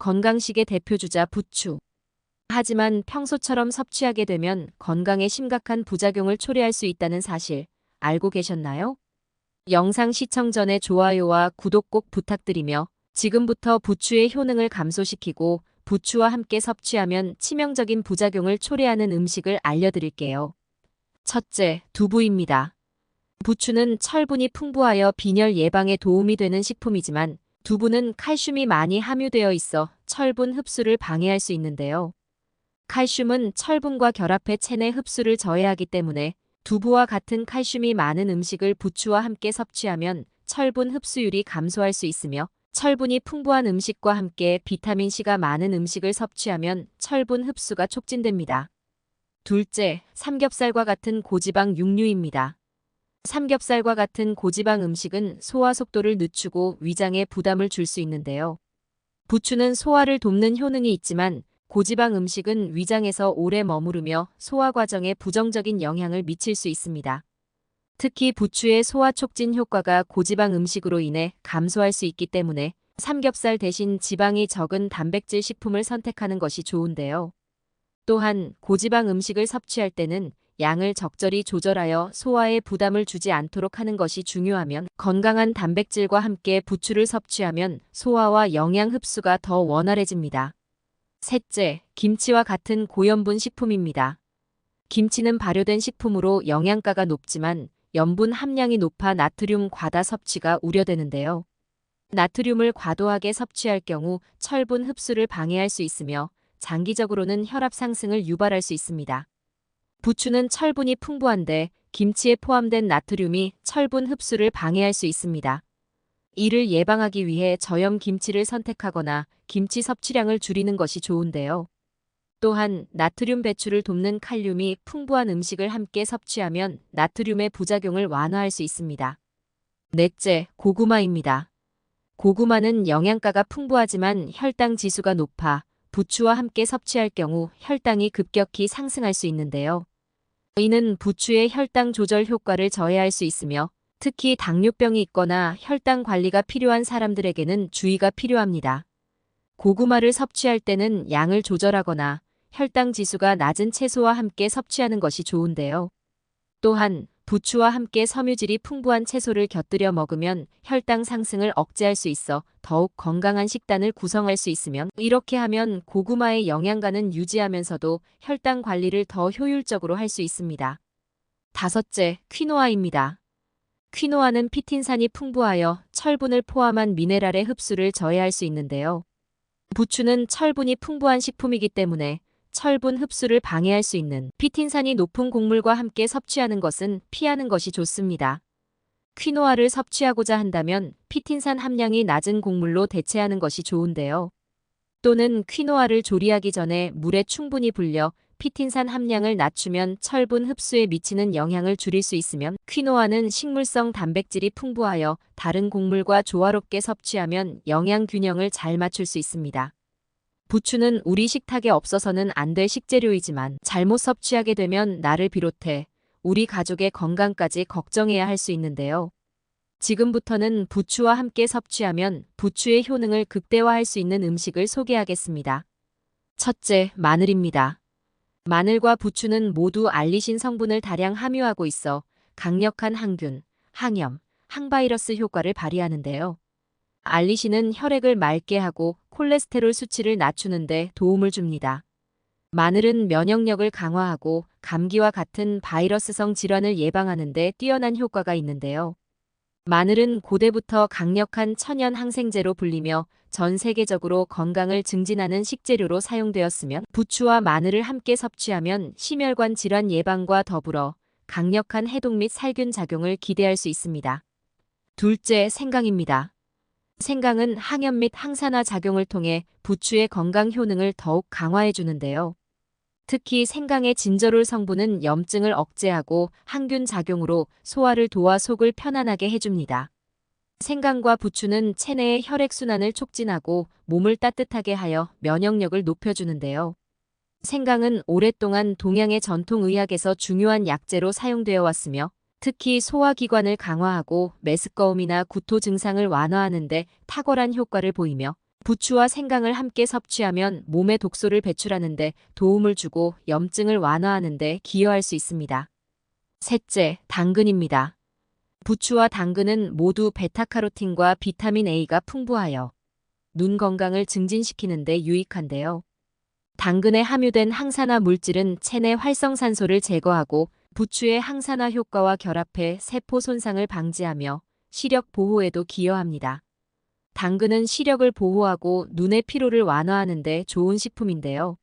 건강식의 대표주자 부추. 하지만 평소처럼 섭취하게 되면 건강에 심각한 부작용을 초래할 수 있다는 사실 알고 계셨나요? 영상 시청 전에 좋아요와 구독 꼭 부탁드리며 지금부터 부추의 효능을 감소시키고 부추와 함께 섭취하면 치명적인 부작용을 초래하는 음식을 알려드릴게요. 첫째, 두부입니다. 부추는 철분이 풍부하여 빈혈 예방에 도움이 되는 식품이지만 두부는 칼슘이 많이 함유되어 있어 철분 흡수를 방해할 수 있는데요. 칼슘은 철분과 결합해 체내 흡수를 저해하기 때문에 두부와 같은 칼슘이 많은 음식을 부추와 함께 섭취하면 철분 흡수율이 감소할 수 있으며 철분이 풍부한 음식과 함께 비타민C가 많은 음식을 섭취하면 철분 흡수가 촉진됩니다. 둘째, 삼겹살과 같은 고지방 육류입니다. 삼겹살과 같은 고지방 음식은 소화 속도를 늦추고 위장에 부담을 줄 수 있는데요. 부추는 소화를 돕는 효능이 있지만 고지방 음식은 위장에서 오래 머무르며 소화 과정에 부정적인 영향을 미칠 수 있습니다. 특히 부추의 소화 촉진 효과가 고지방 음식으로 인해 감소할 수 있기 때문에 삼겹살 대신 지방이 적은 단백질 식품을 선택하는 것이 좋은데요. 또한 고지방 음식을 섭취할 때는 양을 적절히 조절하여 소화에 부담을 주지 않도록 하는 것이 중요하며 건강한 단백질과 함께 부추를 섭취하면 소화와 영양 흡수가 더 원활해집니다. 셋째, 김치와 같은 고염분 식품입니다. 김치는 발효된 식품으로 영양가가 높지만 염분 함량이 높아 나트륨 과다 섭취가 우려되는데요. 나트륨을 과도하게 섭취할 경우 철분 흡수를 방해할 수 있으며 장기적으로는 혈압 상승을 유발할 수 있습니다. 부추는 철분이 풍부한데 김치에 포함된 나트륨이 철분 흡수를 방해할 수 있습니다. 이를 예방하기 위해 저염 김치를 선택하거나 김치 섭취량을 줄이는 것이 좋은데요. 또한 나트륨 배출을 돕는 칼륨이 풍부한 음식을 함께 섭취하면 나트륨의 부작용을 완화할 수 있습니다. 넷째, 고구마입니다. 고구마는 영양가가 풍부하지만 혈당 지수가 높아 부추와 함께 섭취할 경우 혈당이 급격히 상승할 수 있는데요. 이는 부추의 혈당 조절 효과를 저해할 수 있으며 특히 당뇨병이 있거나 혈당 관리가 필요한 사람들에게는 주의가 필요합니다. 고구마를 섭취할 때는 양을 조절하거나 혈당 지수가 낮은 채소와 함께 섭취하는 것이 좋은데요. 또한 부추와 함께 섬유질이 풍부한 채소를 곁들여 먹으면 혈당 상승을 억제할 수 있어 더욱 건강한 식단을 구성할 수 있으며 이렇게 하면 고구마의 영양가는 유지하면서도 혈당 관리를 더 효율적으로 할 수 있습니다. 다섯째, 퀴노아입니다. 퀴노아는 피틴산이 풍부하여 철분을 포함한 미네랄의 흡수를 저해할 수 있는데요. 부추는 철분이 풍부한 식품이기 때문에 철분 흡수를 방해할 수 있는 피틴산이 높은 곡물과 함께 섭취하는 것은 피하는 것이 좋습니다. 퀴노아를 섭취하고자 한다면 피틴산 함량이 낮은 곡물로 대체하는 것이 좋은데요. 또는 퀴노아를 조리하기 전에 물에 충분히 불려 피틴산 함량을 낮추면 철분 흡수에 미치는 영향을 줄일 수 있으며 퀴노아는 식물성 단백질이 풍부하여 다른 곡물과 조화롭게 섭취하면 영양 균형을 잘 맞출 수 있습니다. 부추는 우리 식탁에 없어서는 안 될 식재료이지만 잘못 섭취하게 되면 나를 비롯해 우리 가족의 건강까지 걱정해야 할 수 있는데요. 지금부터는 부추와 함께 섭취하면 부추의 효능을 극대화할 수 있는 음식을 소개하겠습니다. 첫째, 마늘입니다. 마늘과 부추는 모두 알리신 성분을 다량 함유하고 있어 강력한 항균, 항염, 항바이러스 효과를 발휘하는데요. 알리신은 혈액을 맑게 하고 콜레스테롤 수치를 낮추는 데 도움을 줍니다. 마늘은 면역력을 강화하고 감기와 같은 바이러스성 질환을 예방하는 데 뛰어난 효과가 있는데요. 마늘은 고대부터 강력한 천연 항생제로 불리며 전 세계적으로 건강을 증진하는 식재료로 사용되었으며 부추와 마늘을 함께 섭취하면 심혈관 질환 예방과 더불어 강력한 해독 및 살균 작용을 기대할 수 있습니다. 둘째, 생강입니다. 생강은 항염 및 항산화 작용을 통해 부추의 건강 효능을 더욱 강화해 주는데요. 특히 생강의 진저롤 성분은 염증을 억제하고 항균 작용으로 소화를 도와 속을 편안하게 해줍니다. 생강과 부추는 체내의 혈액순환을 촉진하고 몸을 따뜻하게 하여 면역력을 높여주는데요. 생강은 오랫동안 동양의 전통의학에서 중요한 약재로 사용되어 왔으며 특히 소화기관을 강화하고 메스꺼움이나 구토 증상을 완화하는 데 탁월한 효과를 보이며 부추와 생강을 함께 섭취하면 몸에 독소를 배출하는 데 도움을 주고 염증을 완화하는 데 기여할 수 있습니다. 셋째, 당근입니다. 부추와 당근은 모두 베타카로틴과 비타민 A가 풍부하여 눈 건강을 증진시키는 데 유익한데요. 당근에 함유된 항산화 물질은 체내 활성산소를 제거하고 부추의 항산화 효과와 결합해 세포 손상을 방지하며 시력 보호에도 기여합니다. 당근은 시력을 보호하고 눈의 피로를 완화하는 데 좋은 식품인데요.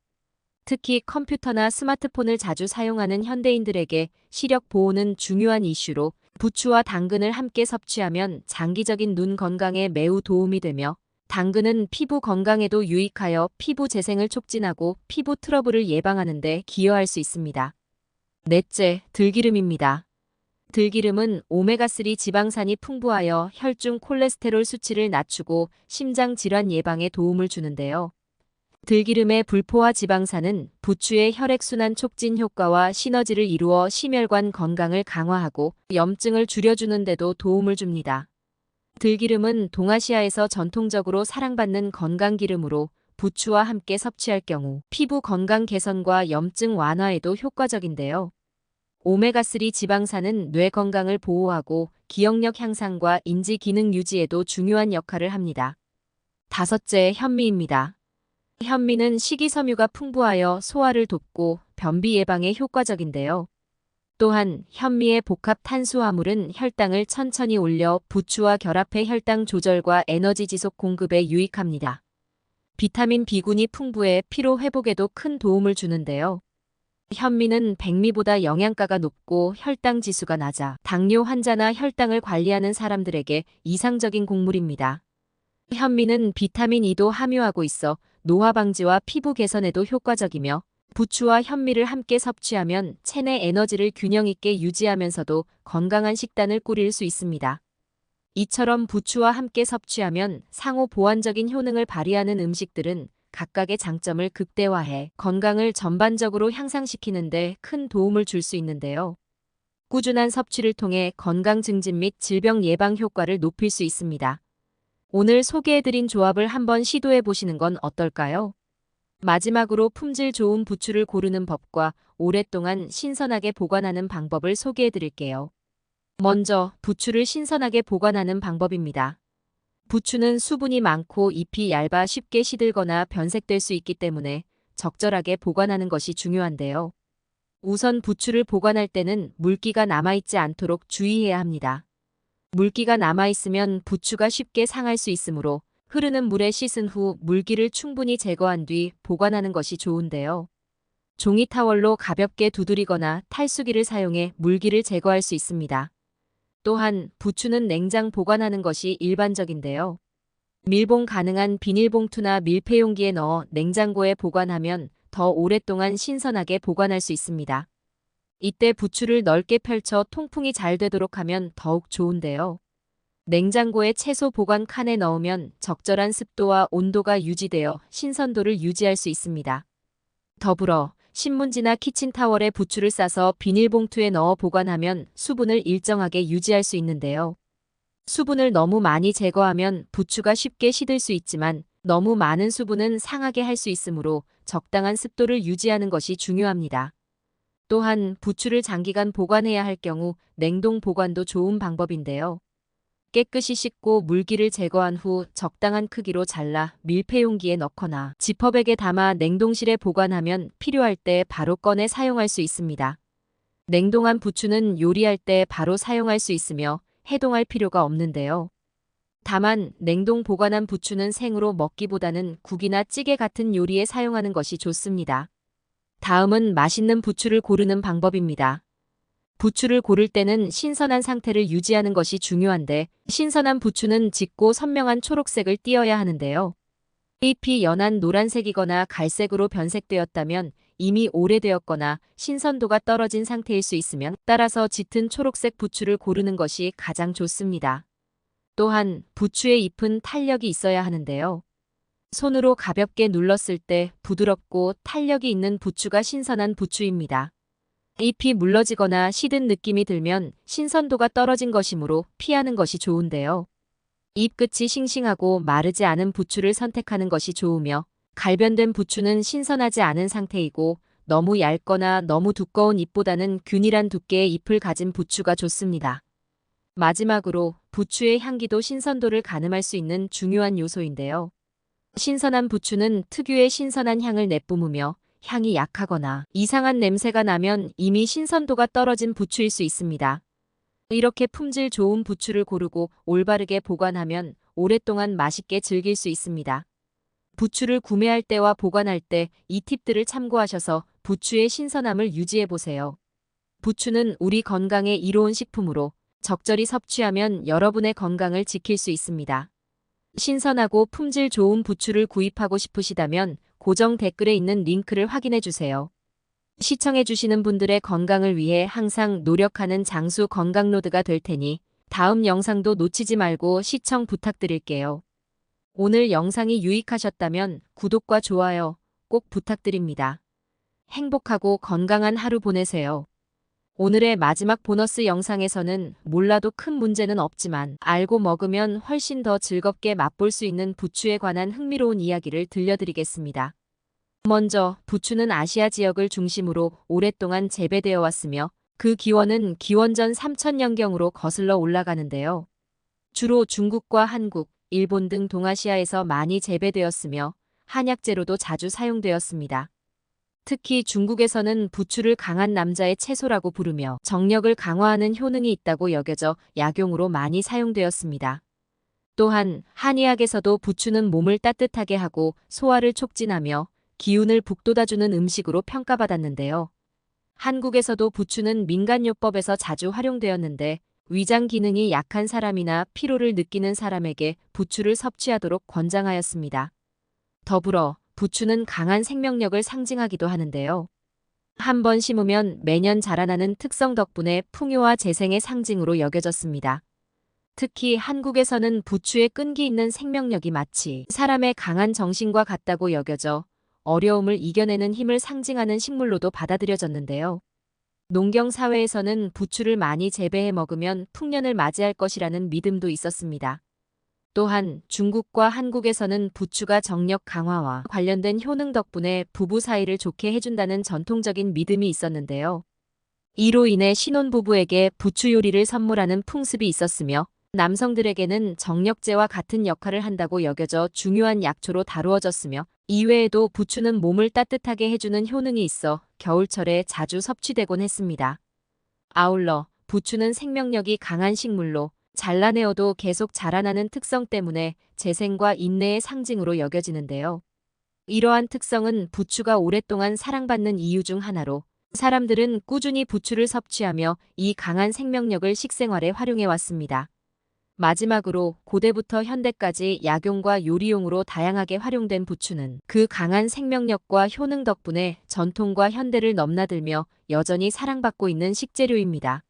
특히 컴퓨터나 스마트폰을 자주 사용하는 현대인들에게 시력 보호는 중요한 이슈로 부추와 당근을 함께 섭취하면 장기적인 눈 건강에 매우 도움이 되며 당근은 피부 건강에도 유익하여 피부 재생을 촉진하고 피부 트러블을 예방하는 데 기여할 수 있습니다. 넷째, 들기름입니다. 들기름은 오메가3 지방산이 풍부하여 혈중 콜레스테롤 수치를 낮추고 심장 질환 예방에 도움을 주는데요. 들기름의 불포화 지방산은 부추의 혈액순환 촉진 효과와 시너지를 이루어 심혈관 건강을 강화하고 염증을 줄여주는 데도 도움을 줍니다. 들기름은 동아시아에서 전통적으로 사랑받는 건강기름으로 부추와 함께 섭취할 경우 피부 건강 개선과 염증 완화에도 효과적인데요. 오메가3 지방산은 뇌 건강을 보호하고 기억력 향상과 인지 기능 유지에도 중요한 역할을 합니다. 다섯째, 현미입니다. 현미는 식이섬유가 풍부하여 소화를 돕고 변비 예방에 효과적인데요. 또한 현미의 복합 탄수화물은 혈당을 천천히 올려 부추와 결합해 혈당 조절과 에너지 지속 공급에 유익합니다. 비타민 B군이 풍부해 피로 회복에도 큰 도움을 주는데요. 현미는 백미보다 영양가가 높고 혈당 지수가 낮아 당뇨 환자나 혈당을 관리하는 사람들에게 이상적인 곡물입니다. 현미는 비타민 E도 함유하고 있어 노화 방지와 피부 개선에도 효과적이며 부추와 현미를 함께 섭취하면 체내 에너지를 균형 있게 유지하면서도 건강한 식단을 꾸릴 수 있습니다. 이처럼 부추와 함께 섭취하면 상호 보완적인 효능을 발휘하는 음식들은 각각의 장점을 극대화해 건강을 전반적으로 향상시키는 데 큰 도움을 줄 수 있는데요. 꾸준한 섭취를 통해 건강 증진 및 질병 예방 효과를 높일 수 있습니다. 오늘 소개해드린 조합을 한번 시도해 보시는 건 어떨까요? 마지막으로 품질 좋은 부추를 고르는 법과 오랫동안 신선하게 보관하는 방법을 소개해 드릴게요. 먼저 부추를 신선하게 보관하는 방법입니다. 부추는 수분이 많고 잎이 얇아 쉽게 시들거나 변색될 수 있기 때문에 적절하게 보관하는 것이 중요한데요. 우선 부추를 보관할 때는 물기가 남아있지 않도록 주의해야 합니다. 물기가 남아있으면 부추가 쉽게 상할 수 있으므로 흐르는 물에 씻은 후 물기를 충분히 제거한 뒤 보관하는 것이 좋은데요. 종이 타월로 가볍게 두드리거나 탈수기를 사용해 물기를 제거할 수 있습니다. 또한 부추는 냉장 보관하는 것이 일반적인데요. 밀봉 가능한 비닐봉투나 밀폐용기에 넣어 냉장고에 보관하면 더 오랫동안 신선하게 보관할 수 있습니다. 이때 부추를 넓게 펼쳐 통풍이 잘 되도록 하면 더욱 좋은데요. 냉장고에 채소 보관 칸에 넣으면 적절한 습도와 온도가 유지되어 신선도를 유지할 수 있습니다. 더불어 신문지나 키친타월에 부추를 싸서 비닐봉투에 넣어 보관하면 수분을 일정하게 유지할 수 있는데요. 수분을 너무 많이 제거하면 부추가 쉽게 시들 수 있지만 너무 많은 수분은 상하게 할 수 있으므로 적당한 습도를 유지하는 것이 중요합니다. 또한 부추를 장기간 보관해야 할 경우 냉동 보관도 좋은 방법인데요. 깨끗이 씻고 물기를 제거한 후 적당한 크기로 잘라 밀폐용기에 넣거나 지퍼백에 담아 냉동실에 보관하면 필요할 때 바로 꺼내 사용할 수 있습니다. 냉동한 부추는 요리할 때 바로 사용할 수 있으며 해동할 필요가 없는데요. 다만 냉동 보관한 부추는 생으로 먹기보다는 국이나 찌개 같은 요리에 사용하는 것이 좋습니다. 다음은 맛있는 부추를 고르는 방법입니다. 부추를 고를 때는 신선한 상태를 유지하는 것이 중요한데 신선한 부추는 짙고 선명한 초록색을 띠어야 하는데요. 잎이 연한 노란색이거나 갈색으로 변색되었다면 이미 오래되었거나 신선도가 떨어진 상태일 수 있으면 따라서 짙은 초록색 부추를 고르는 것이 가장 좋습니다. 또한 부추의 잎은 탄력이 있어야 하는데요. 손으로 가볍게 눌렀을 때 부드럽고 탄력이 있는 부추가 신선한 부추입니다. 잎이 물러지거나 시든 느낌이 들면 신선도가 떨어진 것이므로 피하는 것이 좋은데요. 잎 끝이 싱싱하고 마르지 않은 부추를 선택하는 것이 좋으며, 갈변된 부추는 신선하지 않은 상태이고 너무 얇거나 너무 두꺼운 잎보다는 균일한 두께의 잎을 가진 부추가 좋습니다. 마지막으로 부추의 향기도 신선도를 가늠할 수 있는 중요한 요소인데요. 신선한 부추는 특유의 신선한 향을 내뿜으며 향이 약하거나 이상한 냄새가 나면 이미 신선도가 떨어진 부추일 수 있습니다. 이렇게 품질 좋은 부추를 고르고 올바르게 보관하면 오랫동안 맛있게 즐길 수 있습니다. 부추를 구매할 때와 보관할 때 이 팁들을 참고하셔서 부추의 신선함을 유지해 보세요. 부추는 우리 건강에 이로운 식품으로 적절히 섭취하면 여러분의 건강을 지킬 수 있습니다. 신선하고 품질 좋은 부추를 구입하고 싶으시다면 고정 댓글에 있는 링크를 확인해 주세요. 시청해 주시는 분들의 건강을 위해 항상 노력하는 장수 건강로드가 될 테니 다음 영상도 놓치지 말고 시청 부탁드릴게요. 오늘 영상이 유익하셨다면 구독과 좋아요 꼭 부탁드립니다. 행복하고 건강한 하루 보내세요. 오늘의 마지막 보너스 영상에서는 몰라도 큰 문제는 없지만 알고 먹으면 훨씬 더 즐겁게 맛볼 수 있는 부추에 관한 흥미로운 이야기를 들려드리겠습니다. 먼저 부추는 아시아 지역을 중심으로 오랫동안 재배되어 왔으며 그 기원은 기원전 3000년경으로 거슬러 올라가는데요. 주로 중국과 한국, 일본 등 동아시아에서 많이 재배되었으며 한약재로도 자주 사용되었습니다. 특히 중국에서는 부추를 강한 남자의 채소라고 부르며 정력을 강화하는 효능이 있다고 여겨져 약용으로 많이 사용되었습니다. 또한 한의학에서도 부추는 몸을 따뜻하게 하고 소화를 촉진하며 기운을 북돋아주는 음식으로 평가받았는데요. 한국에서도 부추는 민간요법에서 자주 활용되었는데 위장 기능이 약한 사람이나 피로를 느끼는 사람에게 부추를 섭취하도록 권장하였습니다. 더불어 부추는 강한 생명력을 상징하기도 하는데요. 한 번 심으면 매년 자라나는 특성 덕분에 풍요와 재생의 상징으로 여겨졌습니다. 특히 한국에서는 부추의 끈기 있는 생명력이 마치 사람의 강한 정신과 같다고 여겨져 어려움을 이겨내는 힘을 상징하는 식물로도 받아들여졌는데요. 농경 사회에서는 부추를 많이 재배해 먹으면 풍년을 맞이할 것이라는 믿음도 있었습니다. 또한 중국과 한국에서는 부추가 정력 강화와 관련된 효능 덕분에 부부 사이를 좋게 해준다는 전통적인 믿음이 있었는데요. 이로 인해 신혼부부에게 부추 요리를 선물하는 풍습이 있었으며 남성들에게는 정력제와 같은 역할을 한다고 여겨져 중요한 약초로 다루어졌으며 이외에도 부추는 몸을 따뜻하게 해주는 효능이 있어 겨울철에 자주 섭취되곤 했습니다. 아울러 부추는 생명력이 강한 식물로 잘라내어도 계속 자라나는 특성 때문에 재생과 인내의 상징으로 여겨지는데요. 이러한 특성은 부추가 오랫동안 사랑받는 이유 중 하나로 사람들은 꾸준히 부추를 섭취하며 이 강한 생명력을 식생활에 활용해왔습니다. 마지막으로 고대부터 현대까지 약용과 요리용으로 다양하게 활용된 부추는 그 강한 생명력과 효능 덕분에 전통과 현대를 넘나들며 여전히 사랑받고 있는 식재료입니다.